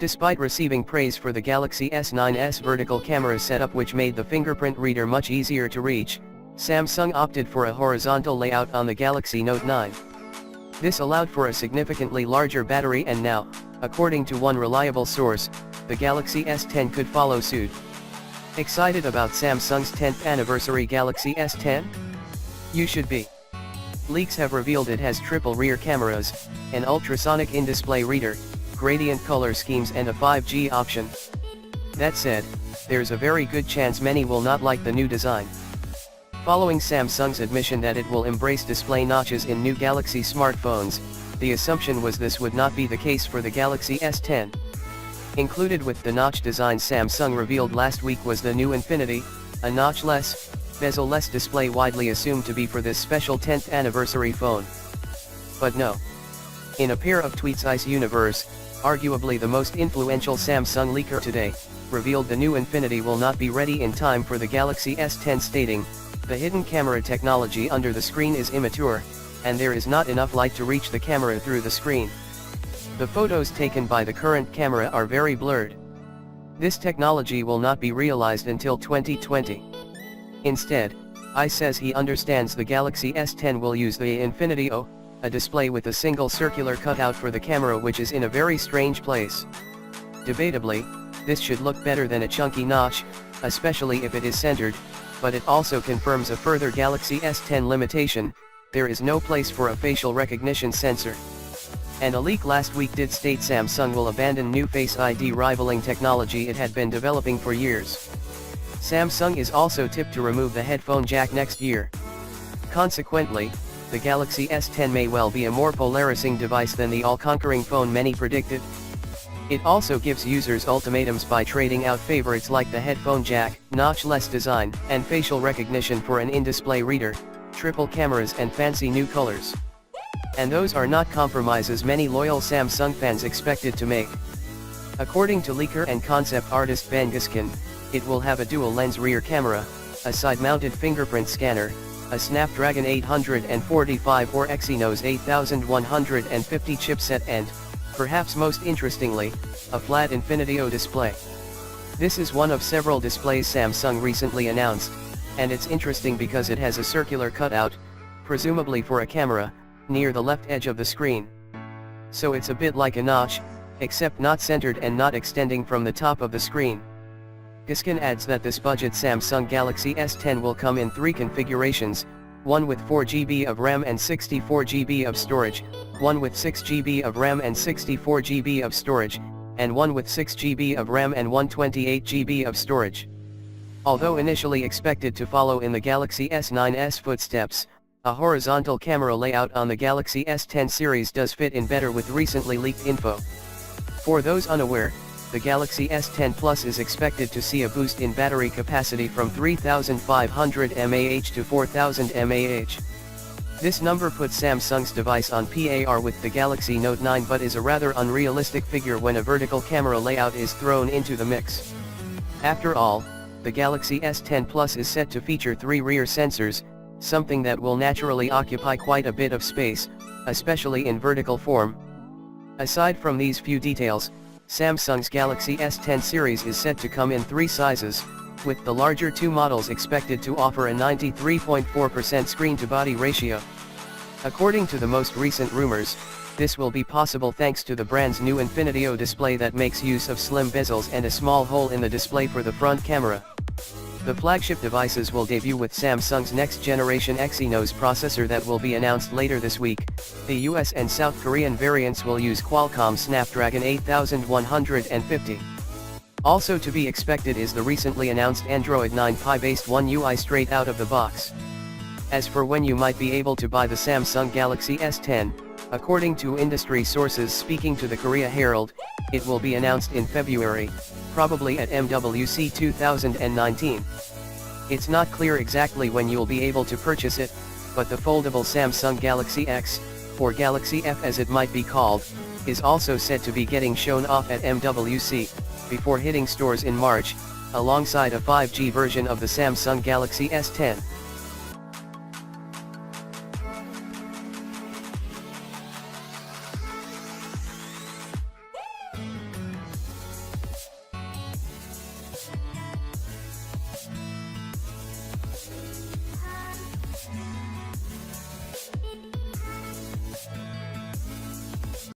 Despite receiving praise for the Galaxy S9's vertical camera setup, which made the fingerprint reader much easier to reach, Samsung opted for a horizontal layout on the Galaxy Note 9. This allowed for a significantly larger battery, and now, according to one reliable source, the Galaxy S10 could follow suit. Excited about Samsung's 10th anniversary Galaxy S10? You should be. Leaks have revealed it has triple rear cameras, an ultrasonic in-display reader, gradient color schemes, and a 5G option. That said, there's a very good chance many will not like the new design. Following Samsung's admission that it will embrace display notches in new Galaxy smartphones, the assumption was this would not be the case for the Galaxy S10. Included with the notch design Samsung revealed last week was the new Infinity, a notch-less, bezel-less display widely assumed to be for this special 10th anniversary phone. But no. In a pair of tweets, Ice Universe, arguably the most influential Samsung leaker today, revealed the new Infinity will not be ready in time for the Galaxy S10, stating, "The hidden camera technology under the screen is immature, and there is not enough light to reach the camera through the screen. The photos taken by the current camera are very blurred. This technology will not be realized until 2020. Instead, Ice says he understands the Galaxy S10 will use the Infinity O, a display with a single circular cutout for the camera, which is in a very strange place. Debatably, this should look better than a chunky notch, especially if it is centered, but it also confirms a further Galaxy S10 limitation: there is no place for a facial recognition sensor." And a leak last week did state Samsung will abandon new Face ID rivaling technology it had been developing for years. Samsung is also tipped to remove the headphone jack next year. Consequently, the Galaxy S10 may well be a more polarizing device than the all-conquering phone many predicted. It also gives users ultimatums by trading out favorites like the headphone jack, notch-less design, and facial recognition for an in-display reader, triple cameras, and fancy new colors. And those are not compromises many loyal Samsung fans expected to make. According to leaker and concept artist Ben Geskin, it will have a dual-lens rear camera, a side-mounted fingerprint scanner, a Snapdragon 845 or Exynos 8150 chipset, and, perhaps most interestingly, a flat Infinity O display. This is one of several displays Samsung recently announced, and it's interesting because it has a circular cutout, presumably for a camera, near the left edge of the screen. So it's a bit like a notch, except not centered and not extending from the top of the screen. Geskin adds that this budget Samsung Galaxy S10 will come in 3 configurations, one with 4GB of RAM and 64GB of storage, one with 6GB of RAM and 64GB of storage, and one with 6GB of RAM and 128GB of storage. Although initially expected to follow in the Galaxy S9's footsteps, a horizontal camera layout on the Galaxy S10 series does fit in better with recently leaked info. For those unaware, the Galaxy S10 Plus is expected to see a boost in battery capacity from 3,500 mAh to 4,000 mAh. This number puts Samsung's device on par with the Galaxy Note 9, but is a rather unrealistic figure when a vertical camera layout is thrown into the mix. After all, the Galaxy S10 Plus is set to feature 3 rear sensors, something that will naturally occupy quite a bit of space, especially in vertical form. Aside from these few details, Samsung's Galaxy S10 series is set to come in 3 sizes, with the larger 2 models expected to offer a 93.4% screen-to-body ratio. According to the most recent rumors, this will be possible thanks to the brand's new Infinity O display that makes use of slim bezels and a small hole in the display for the front camera. The flagship devices will debut with Samsung's next-generation Exynos processor that will be announced later this week. The US and South Korean variants will use Qualcomm Snapdragon 8150. Also to be expected is the recently announced Android 9 Pie-based One UI straight out of the box. As for when you might be able to buy the Samsung Galaxy S10, according to industry sources speaking to the Korea Herald, it will be announced in February, probably at MWC 2019. It's not clear exactly when you'll be able to purchase it, but the foldable Samsung Galaxy X, or Galaxy F as it might be called, is also said to be getting shown off at MWC, before hitting stores in March, alongside a 5G version of the Samsung Galaxy S10.